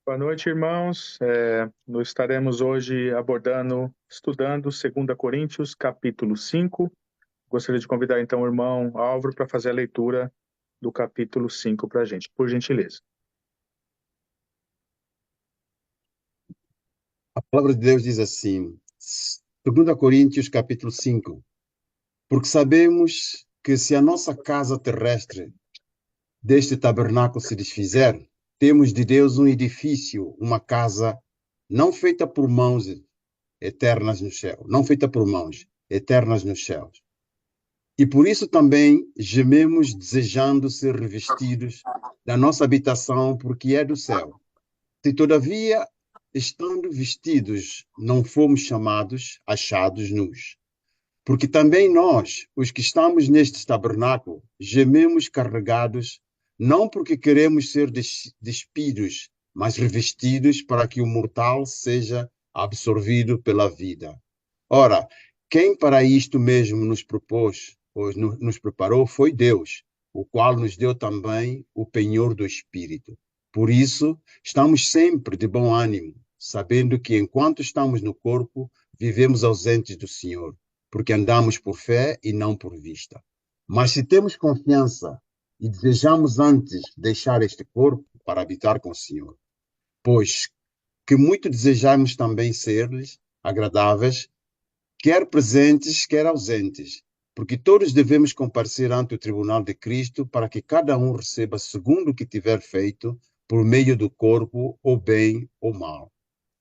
Boa noite, irmãos. Nós estaremos hoje estudando 2 Coríntios, capítulo 5. Gostaria de convidar então o irmão Álvaro para fazer a leitura do capítulo 5 para a gente, por gentileza. A palavra de Deus diz assim, 2 Coríntios capítulo 5, porque sabemos que se a nossa casa terrestre deste tabernáculo se desfizer, temos de Deus um edifício, uma casa não feita por mãos eternas no céu, não feita por mãos eternas nos céus. E por isso também gememos desejando ser revestidos da nossa habitação, porque é do céu. Se todavia, estando vestidos, não fomos achados nus. Porque também nós, os que estamos neste tabernáculo, gememos carregados, não porque queremos ser despidos, mas revestidos para que o mortal seja absorvido pela vida. Ora, quem para isto mesmo nos propôs, ou nos preparou, foi Deus, o qual nos deu também o penhor do Espírito. Por isso, estamos sempre de bom ânimo, sabendo que enquanto estamos no corpo, vivemos ausentes do Senhor, porque andamos por fé e não por vista. Mas se temos confiança e desejamos antes deixar este corpo para habitar com o Senhor, pois que muito desejamos também ser-lhes agradáveis, quer presentes, quer ausentes, porque todos devemos comparecer ante o tribunal de Cristo para que cada um receba segundo o que tiver feito por meio do corpo, ou bem ou mal.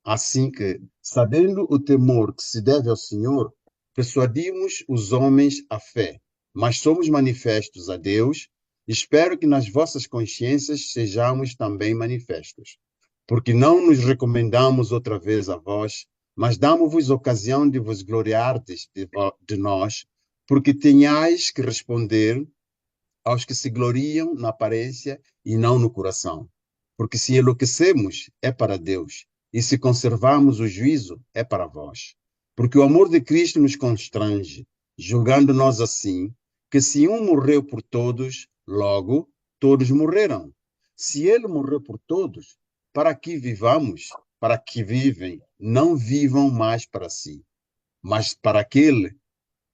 Assim que, sabendo o temor que se deve ao Senhor, persuadimos os homens à fé, mas somos manifestos a Deus. Espero que nas vossas consciências sejamos também manifestos, porque não nos recomendamos outra vez a vós, mas damos-vos ocasião de vos gloriardes de nós, porque tenhais que responder aos que se gloriam na aparência e não no coração. Porque se enlouquecemos, é para Deus, e se conservarmos o juízo, é para vós. Porque o amor de Cristo nos constrange, julgando nós assim, que se um morreu por todos, logo todos morreram. Se ele morreu por todos, para que vivamos, para que vivem, não vivam mais para si, mas para aquele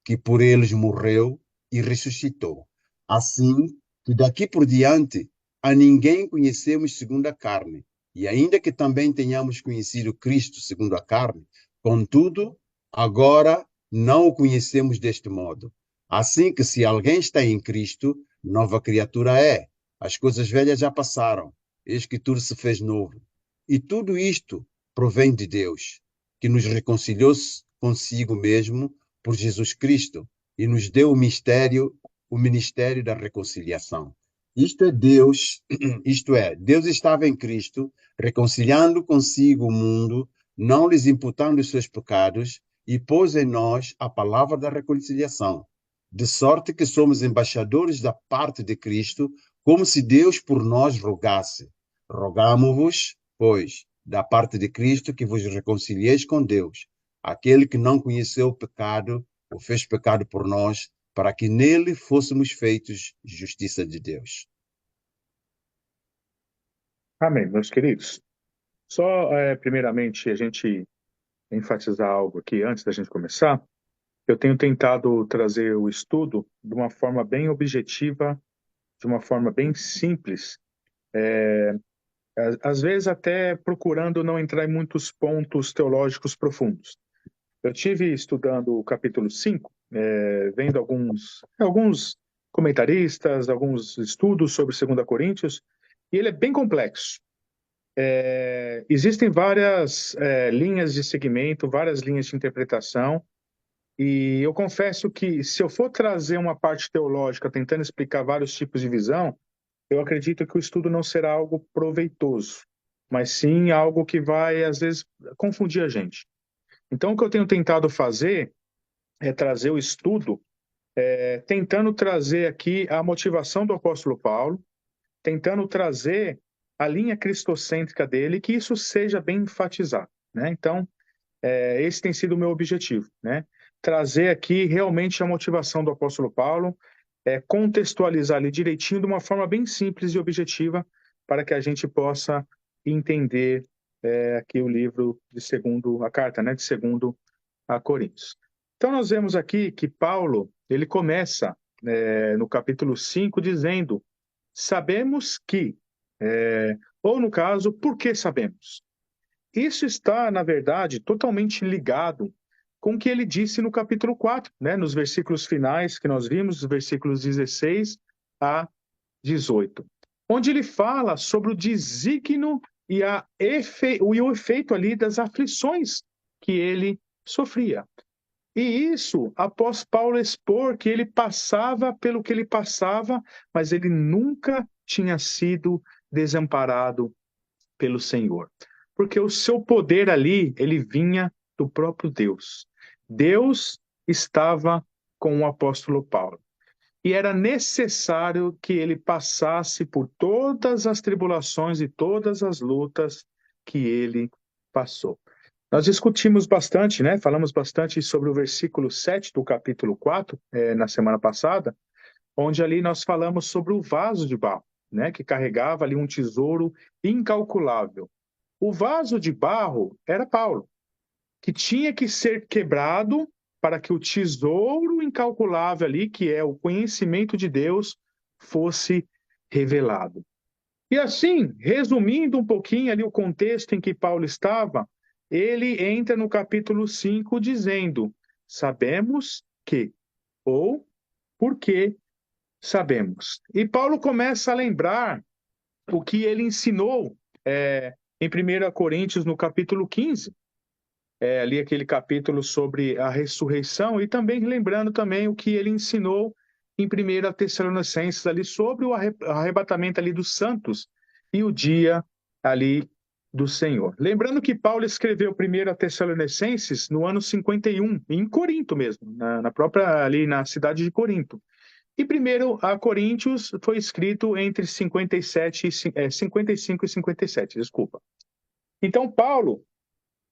que por eles morreu e ressuscitou. Assim que daqui por diante a ninguém conhecemos segundo a carne, e ainda que também tenhamos conhecido Cristo segundo a carne, contudo, agora não o conhecemos deste modo. Assim que se alguém está em Cristo, nova criatura é. As coisas velhas já passaram, eis que tudo se fez novo. E tudo isto provém de Deus, que nos reconciliou consigo mesmo por Jesus Cristo e nos deu o ministério da reconciliação. Isto é Deus, isto é, Deus estava em Cristo, reconciliando consigo o mundo, não lhes imputando os seus pecados, e pôs em nós a palavra da reconciliação, de sorte que somos embaixadores da parte de Cristo, como se Deus por nós rogasse. Rogamo-vos, pois, da parte de Cristo, que vos reconcilieis com Deus. Aquele que não conheceu o pecado, o fez pecado por nós, para que nele fôssemos feitos justiça de Deus. Amém, meus queridos. Só, primeiramente, a gente enfatizar algo aqui antes da gente começar. Eu tenho tentado trazer o estudo de uma forma bem objetiva, de uma forma bem simples, às vezes até procurando não entrar em muitos pontos teológicos profundos. Eu tive estudando o capítulo 5, vendo alguns comentaristas, alguns estudos sobre 2 Coríntios, e ele é bem complexo. Existem várias linhas de segmento, várias linhas de interpretação, e eu confesso que se eu for trazer uma parte teológica tentando explicar vários tipos de visão, eu acredito que o estudo não será algo proveitoso, mas sim algo que vai, às vezes, confundir a gente. Então, o que eu tenho tentado fazer é trazer o estudo, tentando trazer aqui a motivação do apóstolo Paulo, tentando trazer a linha cristocêntrica dele, que isso seja bem enfatizado, né? Então, esse tem sido o meu objetivo, né? Trazer aqui realmente a motivação do apóstolo Paulo, contextualizar ali direitinho de uma forma bem simples e objetiva, para que a gente possa entender aqui o livro de segundo, a carta, né, de segundo a Coríntios. Então nós vemos aqui que Paulo, ele começa no capítulo 5 dizendo, sabemos que, ou no caso, por que sabemos? Isso está, na verdade, totalmente ligado com o que ele disse no capítulo 4, né, nos versículos finais que nós vimos, os versículos 16 a 18, onde ele fala sobre o desígnio e, o efeito ali das aflições que ele sofria. E isso após Paulo expor que ele passava pelo que ele passava, mas ele nunca tinha sido desamparado pelo Senhor. Porque o seu poder ali, ele vinha do próprio Deus. Deus estava com o apóstolo Paulo. E era necessário que ele passasse por todas as tribulações e todas as lutas que ele passou. Nós discutimos bastante, né? Falamos bastante sobre o versículo 7 do capítulo 4, na semana passada, onde ali nós falamos sobre o vaso de barro, né? Que carregava ali um tesouro incalculável. O vaso de barro era Paulo, que tinha que ser quebrado para que o tesouro incalculável ali, que é o conhecimento de Deus, fosse revelado. E assim, resumindo um pouquinho ali o contexto em que Paulo estava, ele entra no capítulo 5 dizendo: sabemos que, ou porque sabemos. E Paulo começa a lembrar o que ele ensinou em 1 Coríntios, no capítulo 15, ali aquele capítulo sobre a ressurreição, e também lembrando também o que ele ensinou em 1 Tessalonicenses ali sobre o arrebatamento ali dos santos e o dia ali do Senhor. Lembrando que Paulo escreveu 1 Tessalonicenses no ano 51, em Corinto mesmo, na própria ali na cidade de Corinto. E 1 Coríntios foi escrito entre 55 e 57, desculpa. Então Paulo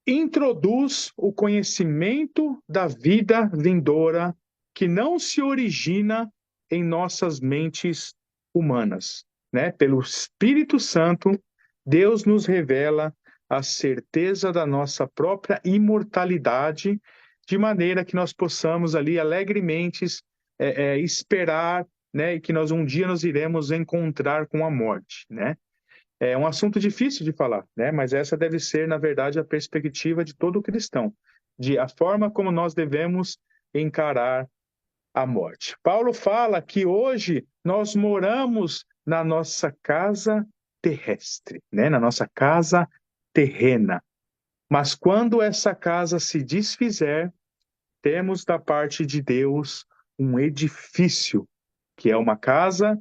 introduz o conhecimento da vida vindoura que não se origina em nossas mentes humanas, né? Pelo Espírito Santo, Deus nos revela a certeza da nossa própria imortalidade, de maneira que nós possamos ali alegremente esperar, né? E que nós um dia nos iremos encontrar com a morte, né? É um assunto difícil de falar, né? Mas essa deve ser, na verdade, a perspectiva de todo cristão, de a forma como nós devemos encarar a morte. Paulo fala que hoje nós moramos na nossa casa terrestre, né? Na nossa casa terrena. Mas quando essa casa se desfizer, temos da parte de Deus um edifício, que é uma casa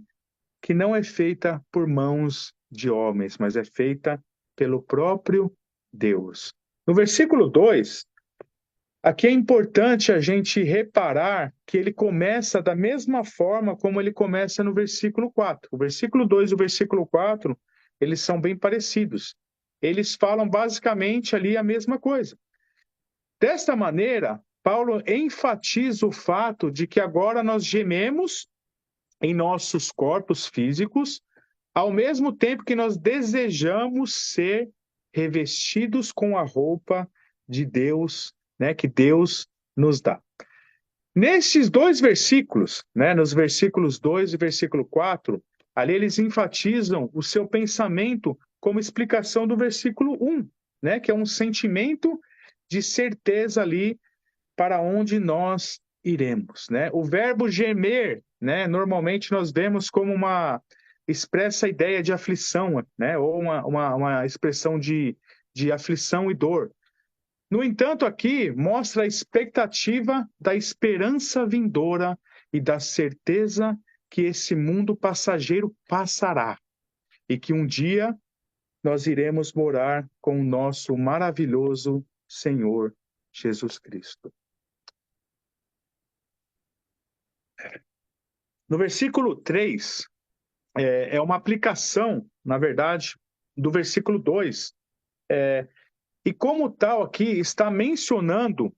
que não é feita por mãos de homens, mas é feita pelo próprio Deus. No versículo 2, aqui é importante a gente reparar que ele começa da mesma forma como ele começa no versículo 4. O versículo 2 e o versículo 4, eles são bem parecidos. Eles falam basicamente ali a mesma coisa. Desta maneira, Paulo enfatiza o fato de que agora nós gememos em nossos corpos físicos, ao mesmo tempo que nós desejamos ser revestidos com a roupa de Deus, né, que Deus nos dá. Nestes dois versículos, né, nos versículos 2 e versículo 4, ali eles enfatizam o seu pensamento como explicação do versículo 1, né, que é um sentimento de certeza ali para onde nós iremos, né? O verbo gemer, né? Normalmente nós vemos como uma expressa ideia de aflição, né? Ou uma expressão de aflição e dor. No entanto, aqui mostra a expectativa da esperança vindoura e da certeza que esse mundo passageiro passará e que um dia nós iremos morar com o nosso maravilhoso Senhor Jesus Cristo. No versículo 3, é uma aplicação, na verdade, do versículo 2. E como tal, aqui está mencionando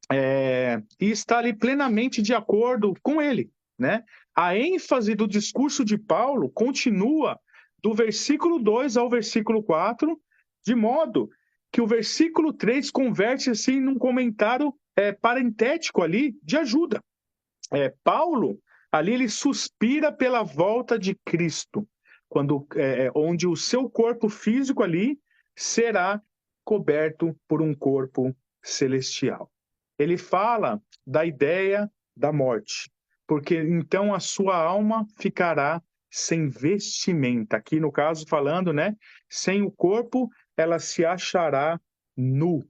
e está ali plenamente de acordo com ele, né? A ênfase do discurso de Paulo continua do versículo 2 ao versículo 4, de modo que o versículo 3 converte assim num comentário parentético ali de ajuda. Paulo, ali ele suspira pela volta de Cristo, onde o seu corpo físico ali será coberto por um corpo celestial. Ele fala da ideia da morte, porque então a sua alma ficará sem vestimenta. Aqui no caso falando, né, sem o corpo, ela se achará nu.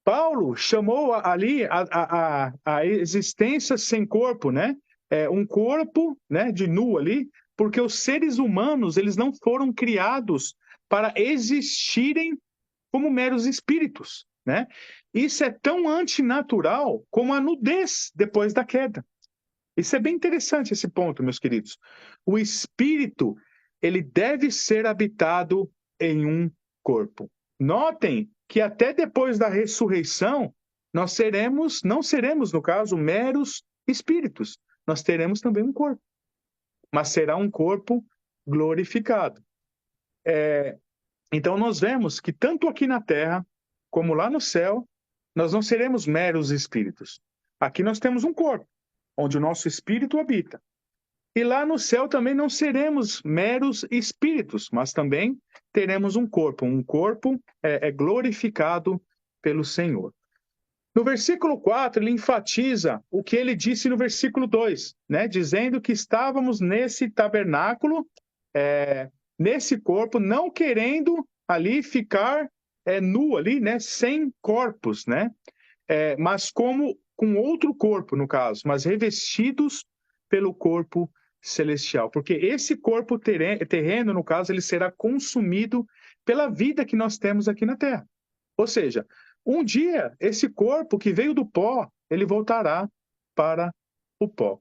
Paulo chamou ali a existência sem corpo, né? Um corpo, né, de nu ali, porque os seres humanos eles não foram criados para existirem como meros espíritos, né? Isso é tão antinatural como a nudez depois da queda. Isso é bem interessante esse ponto, meus queridos. O espírito, ele deve ser habitado em um corpo. Notem que até depois da ressurreição, nós não seremos, no caso, meros espíritos. Nós teremos também um corpo, mas será um corpo glorificado. Então, nós vemos que tanto aqui na terra, como lá no céu, nós não seremos meros espíritos. Aqui nós temos um corpo, onde o nosso espírito habita. E lá no céu também não seremos meros espíritos, mas também teremos um corpo. Um corpo glorificado pelo Senhor. No versículo 4, ele enfatiza o que ele disse no versículo 2, né? Dizendo que estávamos nesse tabernáculo, nesse corpo, não querendo ali ficar nu ali, né? Sem corpos, né? Mas como com outro corpo, no caso, mas revestidos pelo corpo celestial. Porque esse corpo terreno, no caso, ele será consumido pela vida que nós temos aqui na Terra. Ou seja, um dia, esse corpo que veio do pó, ele voltará para o pó.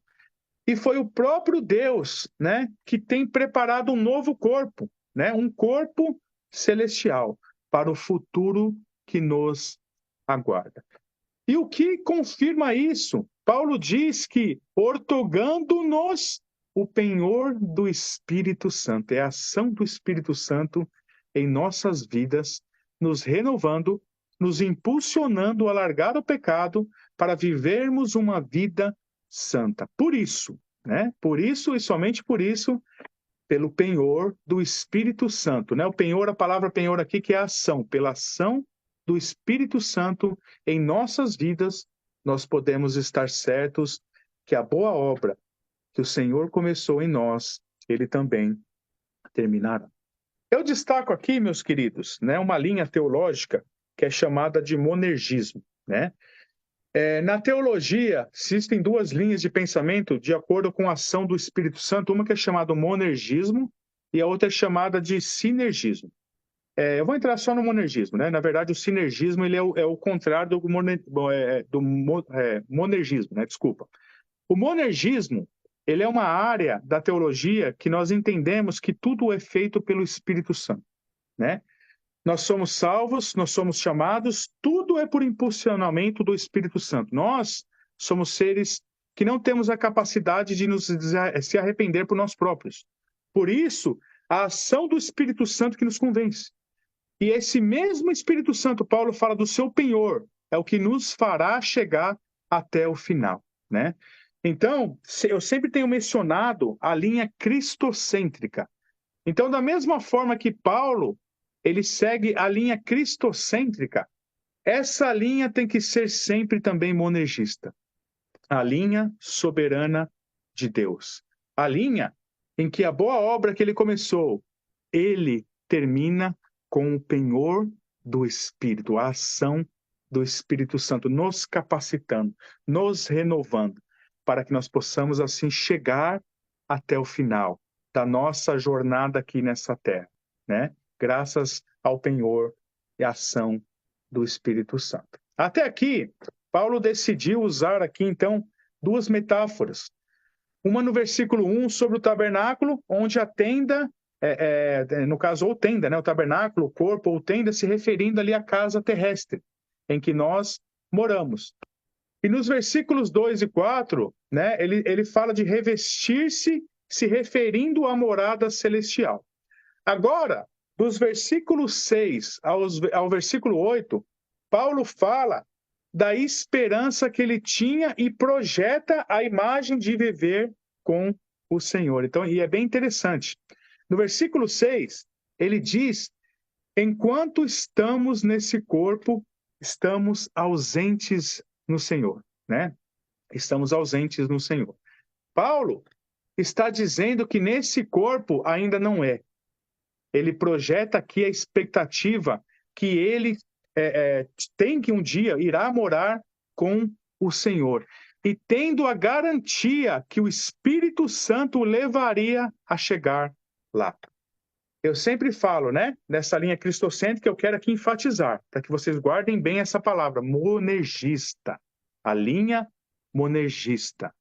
E foi o próprio Deus, né, que tem preparado um novo corpo, né, um corpo celestial para o futuro que nos aguarda. E o que confirma isso? Paulo diz que ortogando-nos o penhor do Espírito Santo, é a ação do Espírito Santo em nossas vidas, nos renovando, nos impulsionando a largar o pecado para vivermos uma vida santa. Por isso, né? Por isso e somente por isso, pelo penhor do Espírito Santo, né? O penhor, a palavra penhor aqui que é a ação, pela ação do Espírito Santo em nossas vidas, nós podemos estar certos que a boa obra que o Senhor começou em nós, ele também terminará. Eu destaco aqui, meus queridos, né, uma linha teológica que é chamada de monergismo, né? Na teologia, existem duas linhas de pensamento de acordo com a ação do Espírito Santo, uma que é chamada monergismo e a outra é chamada de sinergismo. Eu vou entrar só no monergismo, né? Na verdade, o sinergismo ele é o contrário do monergismo, né? Desculpa. O monergismo ele é uma área da teologia que nós entendemos que tudo é feito pelo Espírito Santo, né? Nós somos salvos, nós somos chamados, tudo é por impulsionamento do Espírito Santo. Nós somos seres que não temos a capacidade de se arrepender por nós próprios. Por isso, a ação do Espírito Santo que nos convence. E esse mesmo Espírito Santo, Paulo fala do seu penhor, é o que nos fará chegar até o final, né? Então, eu sempre tenho mencionado a linha cristocêntrica. Então, da mesma forma que Paulo, ele segue a linha cristocêntrica, essa linha tem que ser sempre também monergista. A linha soberana de Deus. A linha em que a boa obra que ele começou, ele termina com o penhor do Espírito, a ação do Espírito Santo, nos capacitando, nos renovando, para que nós possamos assim chegar até o final da nossa jornada aqui nessa terra, né? Graças ao penhor e ação do Espírito Santo. Até aqui, Paulo decidiu usar aqui, então, duas metáforas. Uma no versículo 1 sobre o tabernáculo, onde a tenda, no caso, ou tenda, né? O tabernáculo, o corpo, ou tenda, se referindo ali à casa terrestre, em que nós moramos. E nos versículos 2 e 4, né, ele fala de revestir-se, se referindo à morada celestial. Agora, dos versículos 6 ao versículo 8, Paulo fala da esperança que ele tinha e projeta a imagem de viver com o Senhor. Então, e é bem interessante. No versículo 6, ele diz: enquanto estamos nesse corpo, estamos ausentes no Senhor, né? Estamos ausentes no Senhor. Paulo está dizendo que nesse corpo ainda não é. Ele projeta aqui a expectativa que ele tem que um dia irá morar com o Senhor. E tendo a garantia que o Espírito Santo o levaria a chegar lá. Eu sempre falo, né? Nessa linha cristocêntrica, eu quero aqui enfatizar, para que vocês guardem bem essa palavra, monergista. A linha monergista.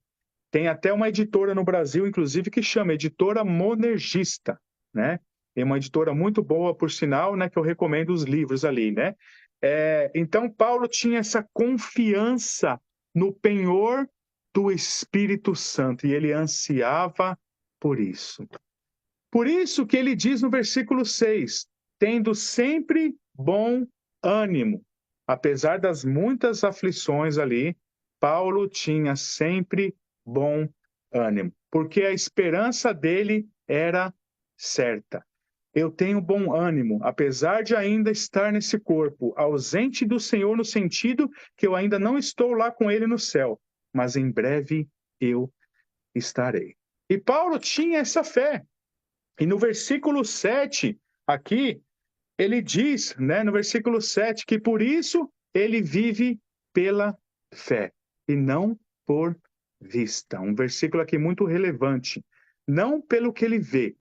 Tem até uma editora no Brasil, inclusive, que chama Editora Monergista, né? É uma editora muito boa, por sinal, né? Que eu recomendo os livros ali, né? Então, Paulo tinha essa confiança no penhor do Espírito Santo e ele ansiava por isso. Por isso que ele diz no versículo 6, tendo sempre bom ânimo. Apesar das muitas aflições ali, Paulo tinha sempre bom ânimo, porque a esperança dele era certa. Eu tenho bom ânimo, apesar de ainda estar nesse corpo, ausente do Senhor no sentido que eu ainda não estou lá com ele no céu, mas em breve eu estarei. E Paulo tinha essa fé. E no versículo 7, aqui, ele diz, né, no versículo 7, que por isso ele vive pela fé e não por vista. Um versículo aqui muito relevante. Não pelo que ele vê.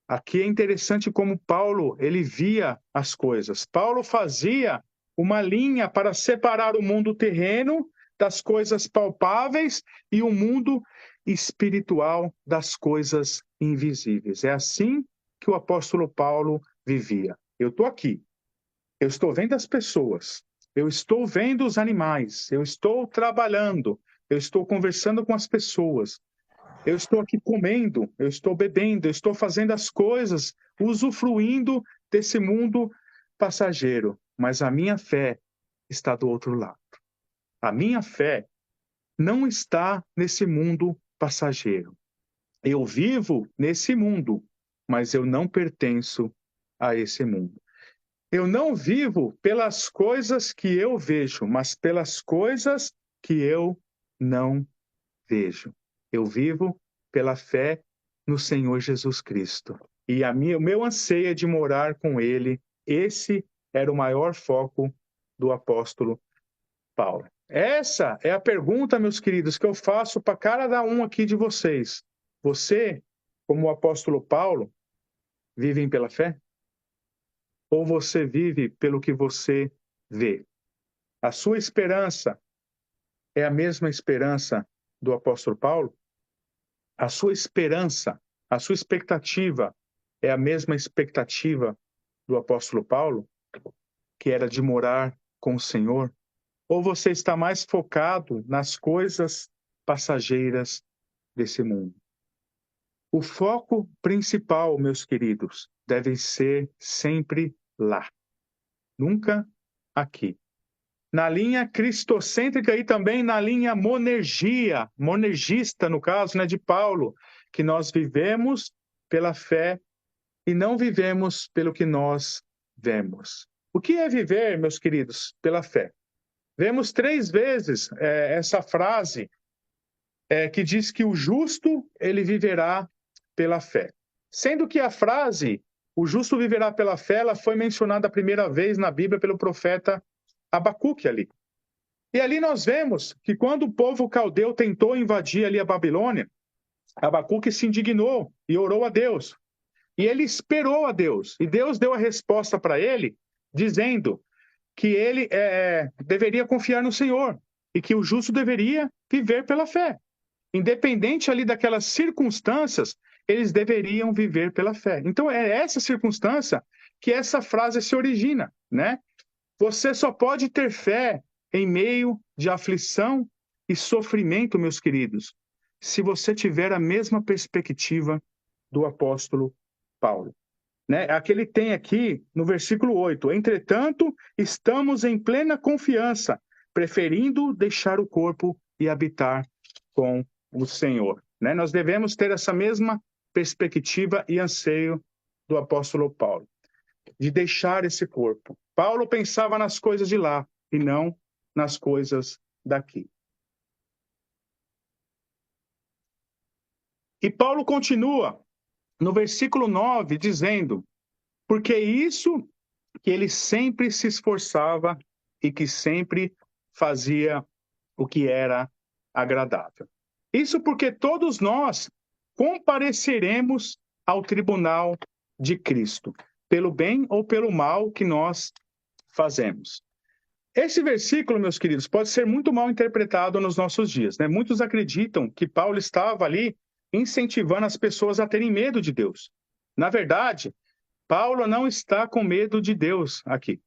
Aqui é interessante como Paulo, ele via as coisas. Paulo fazia uma linha para separar o mundo terreno das coisas palpáveis e o mundo espiritual das coisas invisíveis. É assim que o apóstolo Paulo vivia. Eu estou aqui, eu estou vendo as pessoas, eu estou vendo os animais, eu estou trabalhando, eu estou conversando com as pessoas, eu estou aqui comendo, eu estou bebendo, eu estou fazendo as coisas, usufruindo desse mundo passageiro, mas a minha fé está do outro lado. A minha fé não está nesse mundo passageiro. Eu vivo nesse mundo, mas eu não pertenço a esse mundo. Eu não vivo pelas coisas que eu vejo, mas pelas coisas que eu não vejo. Eu vivo pela fé no Senhor Jesus Cristo. E o meu anseio é de morar com Ele. Esse era o maior foco do apóstolo Paulo. Essa é a pergunta, meus queridos, que eu faço para cada um aqui de vocês. Você, como o apóstolo Paulo, vive pela fé? Ou você vive pelo que você vê? A sua esperança é a mesma esperança do apóstolo Paulo? A sua esperança, a sua expectativa é a mesma expectativa do apóstolo Paulo, que era de morar com o Senhor? Ou você está mais focado nas coisas passageiras desse mundo? O foco principal, meus queridos, deve ser sempre lá, nunca aqui. Na linha cristocêntrica e também na linha monergista, no caso, né, de Paulo, que nós vivemos pela fé e não vivemos pelo que nós vemos. O que é viver, meus queridos, pela fé? Vemos 3 vezes essa frase que diz que o justo, ele viverá pela fé. Sendo que a frase, o justo viverá pela fé, ela foi mencionada a primeira vez na Bíblia pelo profeta Abacuque ali. E ali nós vemos que quando o povo caldeu tentou invadir ali a Babilônia, Abacuque se indignou e orou a Deus. E ele esperou a Deus. E Deus deu a resposta para ele, dizendo que ele deveria confiar no Senhor e que o justo deveria viver pela fé. Independente ali daquelas circunstâncias, eles deveriam viver pela fé. Então é essa circunstância que essa frase se origina, né? Você só pode ter fé em meio de aflição e sofrimento, meus queridos, se você tiver a mesma perspectiva do apóstolo Paulo. né? A que ele tem aqui no versículo 8. Entretanto, estamos em plena confiança, preferindo deixar o corpo e habitar com o Senhor, né? Nós devemos ter essa mesma perspectiva e anseio do apóstolo Paulo, de deixar esse corpo. Paulo pensava nas coisas de lá e não nas coisas daqui. E Paulo continua no versículo 9 dizendo: porque é isso que ele sempre se esforçava e que sempre fazia o que era agradável. Isso porque todos nós compareceremos ao tribunal de Cristo, pelo bem ou pelo mal que nós fazemos. Esse versículo, meus queridos, pode ser muito mal interpretado nos nossos dias, né? Muitos acreditam que Paulo estava ali incentivando as pessoas a terem medo de Deus. Na verdade, Paulo não está com medo de Deus aqui.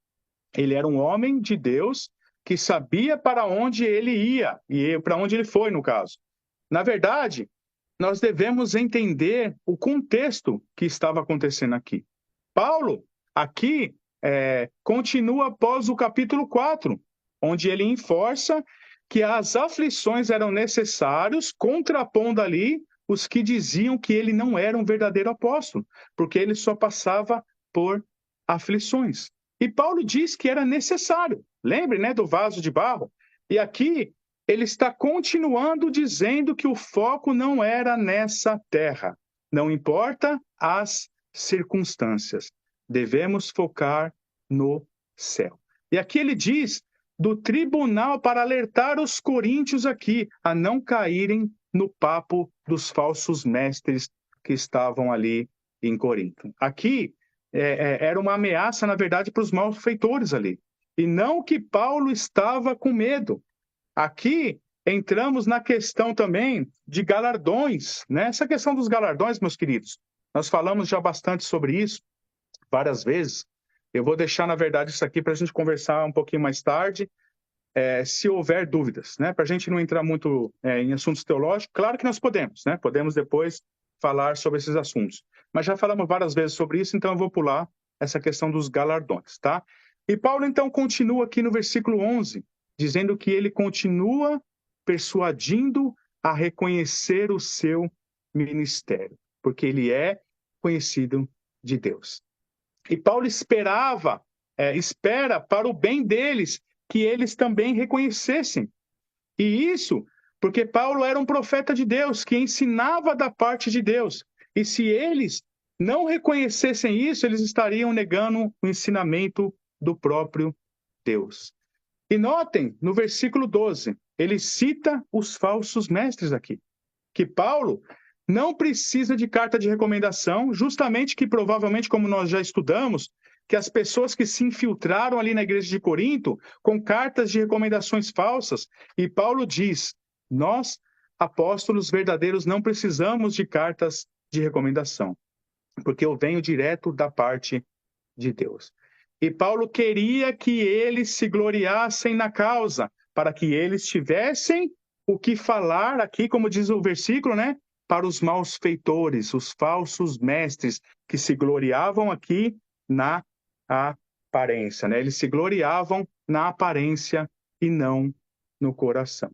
Ele era um homem de Deus que sabia para onde ele ia e para onde ele foi, no caso. Na verdade, nós devemos entender o contexto que estava acontecendo aqui. Paulo, aqui, continua após o capítulo 4, onde ele enforça que as aflições eram necessárias, contrapondo ali os que diziam que ele não era um verdadeiro apóstolo, porque ele só passava por aflições. E Paulo diz que era necessário. Lembre, né, do vaso de barro? E aqui ele está continuando dizendo que o foco não era nessa terra. Não importa as circunstâncias. Devemos focar no céu. E aqui ele diz do tribunal para alertar os coríntios aqui a não caírem no papo dos falsos mestres que estavam ali em Corinto. Aqui era uma ameaça, na verdade, para os malfeitores ali. E não que Paulo estava com medo. Aqui entramos na questão também de galardões, né? Essa questão dos galardões, meus queridos, nós falamos já bastante sobre isso várias vezes. Eu vou deixar, na verdade, isso aqui para a gente conversar um pouquinho mais tarde, se houver dúvidas, né? Para a gente não entrar muito em assuntos teológicos. Claro que nós podemos, né? Podemos depois falar sobre esses assuntos. Mas já falamos várias vezes sobre isso, então eu vou pular essa questão dos galardões, tá? E Paulo, então, continua aqui no versículo 11, dizendo que ele continua persuadindo a reconhecer o seu ministério, porque ele é conhecido de Deus. E Paulo espera para o bem deles, que eles também reconhecessem. E isso porque Paulo era um profeta de Deus, que ensinava da parte de Deus. E se eles não reconhecessem isso, eles estariam negando o ensinamento do próprio Deus. E notem, no versículo 12, ele cita os falsos mestres aqui, que Paulo não precisa de carta de recomendação, justamente que provavelmente, como nós já estudamos, que as pessoas que se infiltraram ali na igreja de Corinto com cartas de recomendações falsas, e Paulo diz, nós, apóstolos verdadeiros, não precisamos de cartas de recomendação, porque eu venho direto da parte de Deus. E Paulo queria que eles se gloriassem na causa, para que eles tivessem o que falar aqui, como diz o versículo, né? Para os maus feitores, os falsos mestres, que se gloriavam aqui na aparência, né? Eles se gloriavam na aparência e não no coração.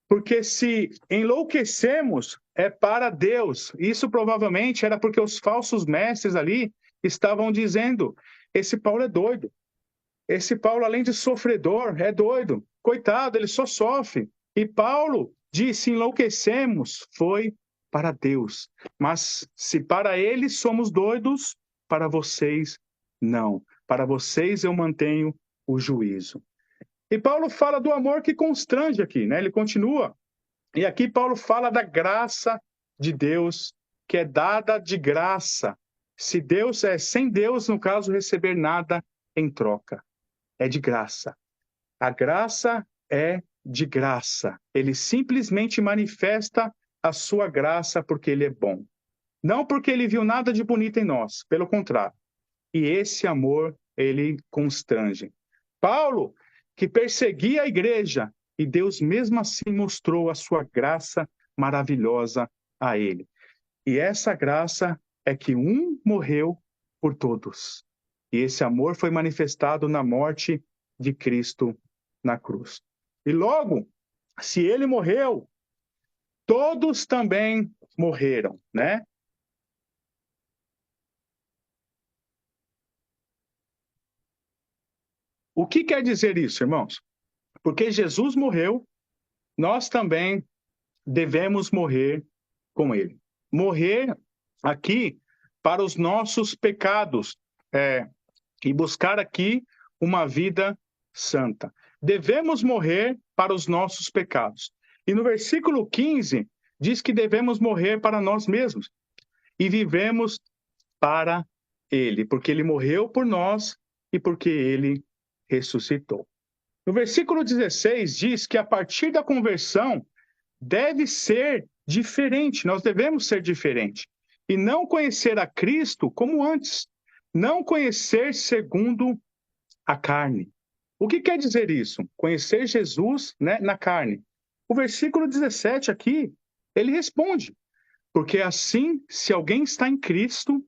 Porque se enlouquecemos, é para Deus. Isso provavelmente era porque os falsos mestres ali estavam dizendo: esse Paulo é doido. Esse Paulo, além de sofredor, é doido. Coitado, ele só sofre. E Paulo disse: enlouquecemos, foi para Deus. Mas se para eles somos doidos, para vocês não. Para vocês eu mantenho o juízo. E Paulo fala do amor que constrange aqui, né? Ele continua. E aqui Paulo fala da graça de Deus, que é dada de graça. Se Deus sem Deus, no caso, receber nada em troca. É de graça. A graça é de graça. Ele simplesmente manifesta a sua graça porque ele é bom. Não porque ele viu nada de bonito em nós, pelo contrário. E esse amor, ele constrange. Paulo, que perseguia a igreja, e Deus mesmo assim mostrou a sua graça maravilhosa a ele. E essa graça é que um morreu por todos. E esse amor foi manifestado na morte de Cristo na cruz. E logo, se ele morreu, todos também morreram, né? O que quer dizer isso, irmãos? Porque Jesus morreu, nós também devemos morrer com ele. Morrer aqui para os nossos pecados, e buscar aqui uma vida santa. Devemos morrer para os nossos pecados. E no versículo 15, diz que devemos morrer para nós mesmos e vivemos para ele, porque ele morreu por nós e porque ele ressuscitou. No versículo 16 diz que a partir da conversão deve ser diferente, nós devemos ser diferente e não conhecer a Cristo como antes, não conhecer segundo a carne. O que quer dizer isso? Conhecer Jesus, né, na carne. O versículo 17 aqui, ele responde, porque assim, se alguém está em Cristo,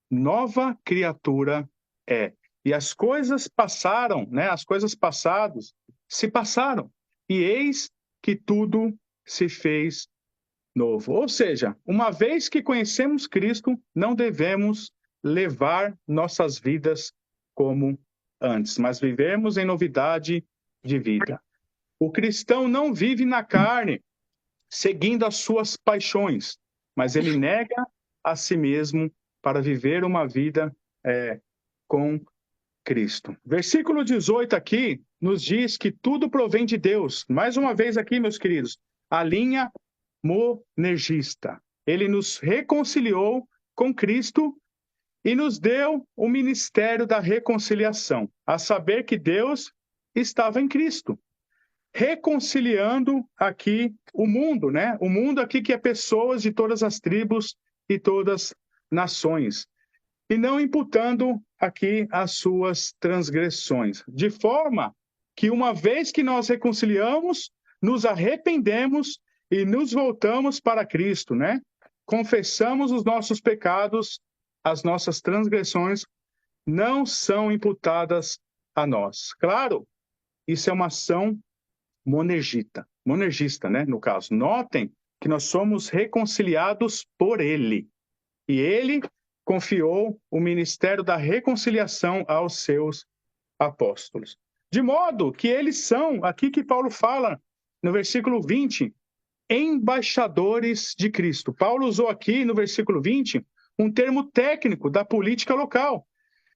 nova criatura é. E as coisas passaram, né, as coisas passadas se passaram, e eis que tudo se fez novo. Ou seja, uma vez que conhecemos Cristo, não devemos levar nossas vidas como antes, mas vivemos em novidade de vida. O cristão não vive na carne, seguindo as suas paixões, mas ele nega a si mesmo para viver uma vida com Cristo. Versículo 18 aqui nos diz que tudo provém de Deus. Mais uma vez aqui, meus queridos, a linha monergista. Ele nos reconciliou com Cristo e nos deu o ministério da reconciliação, a saber que Deus estava em Cristo, reconciliando aqui o mundo, né? O mundo aqui que é pessoas de todas as tribos e todas as nações, e não imputando aqui as suas transgressões, de forma que uma vez que nós reconciliamos, nos arrependemos e nos voltamos para Cristo, né? Confessamos os nossos pecados, as nossas transgressões não são imputadas a nós. Claro, isso é uma ação monergista, né? No caso, notem que nós somos reconciliados por Ele. E Ele confiou o ministério da reconciliação aos seus apóstolos. De modo que eles são, aqui que Paulo fala no versículo 20, embaixadores de Cristo. Paulo usou aqui no versículo 20 um termo técnico da política local,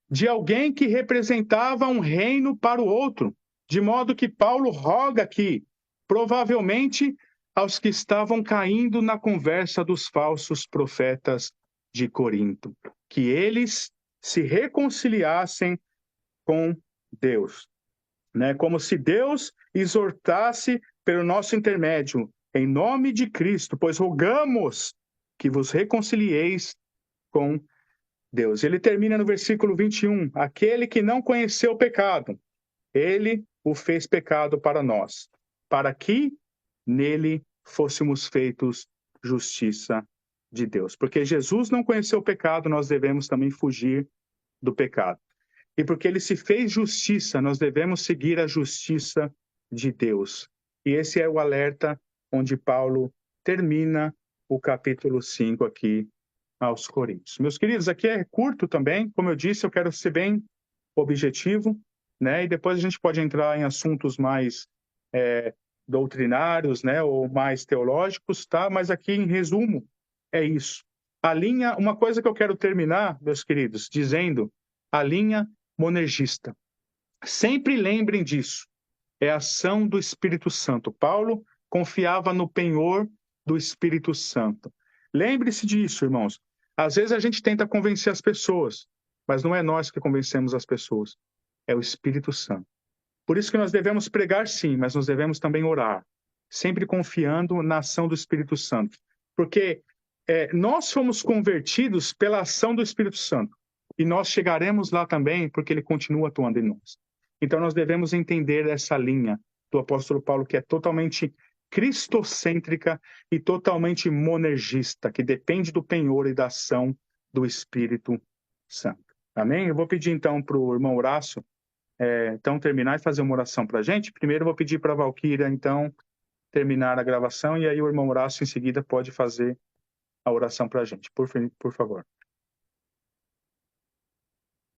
de alguém que representava um reino para o outro, de modo que Paulo roga aqui, provavelmente aos que estavam caindo na conversa dos falsos profetas de Corinto, que eles se reconciliassem com Deus, né? Como se Deus exortasse pelo nosso intermédio, em nome de Cristo, pois rogamos que vos reconcilieis com Deus. Ele termina no versículo 21, aquele que não conheceu o pecado, ele o fez pecado para nós, para que nele fôssemos feitos justiça de Deus. Porque Jesus não conheceu o pecado, nós devemos também fugir do pecado. E porque ele se fez justiça, nós devemos seguir a justiça de Deus. E esse é o alerta onde Paulo termina o capítulo 5 aqui aos Coríntios. Meus queridos, aqui é curto também, como eu disse, eu quero ser bem objetivo, né? E depois a gente pode entrar em assuntos mais doutrinários, né? Ou mais teológicos, tá? Mas aqui, em resumo, é isso. A linha, uma coisa que eu quero terminar, meus queridos, dizendo, a linha monergista. Sempre lembrem disso. É a ação do Espírito Santo. Paulo confiava no penhor do Espírito Santo. Lembre-se disso, irmãos. Às vezes a gente tenta convencer as pessoas, mas não é nós que convencemos as pessoas. É o Espírito Santo. Por isso que nós devemos pregar, sim, mas nós devemos também orar, sempre confiando na ação do Espírito Santo. Porque nós fomos convertidos pela ação do Espírito Santo. E nós chegaremos lá também porque ele continua atuando em nós. Então nós devemos entender essa linha do apóstolo Paulo, que é totalmente cristocêntrica e totalmente monergista, que depende do penhor e da ação do Espírito Santo. Amém? Eu vou pedir então para o irmão Horácio então terminar e fazer uma oração para a gente. Primeiro eu vou pedir para a Valquíria então terminar a gravação e aí o irmão Horácio em seguida pode fazer a oração para a gente. Por favor.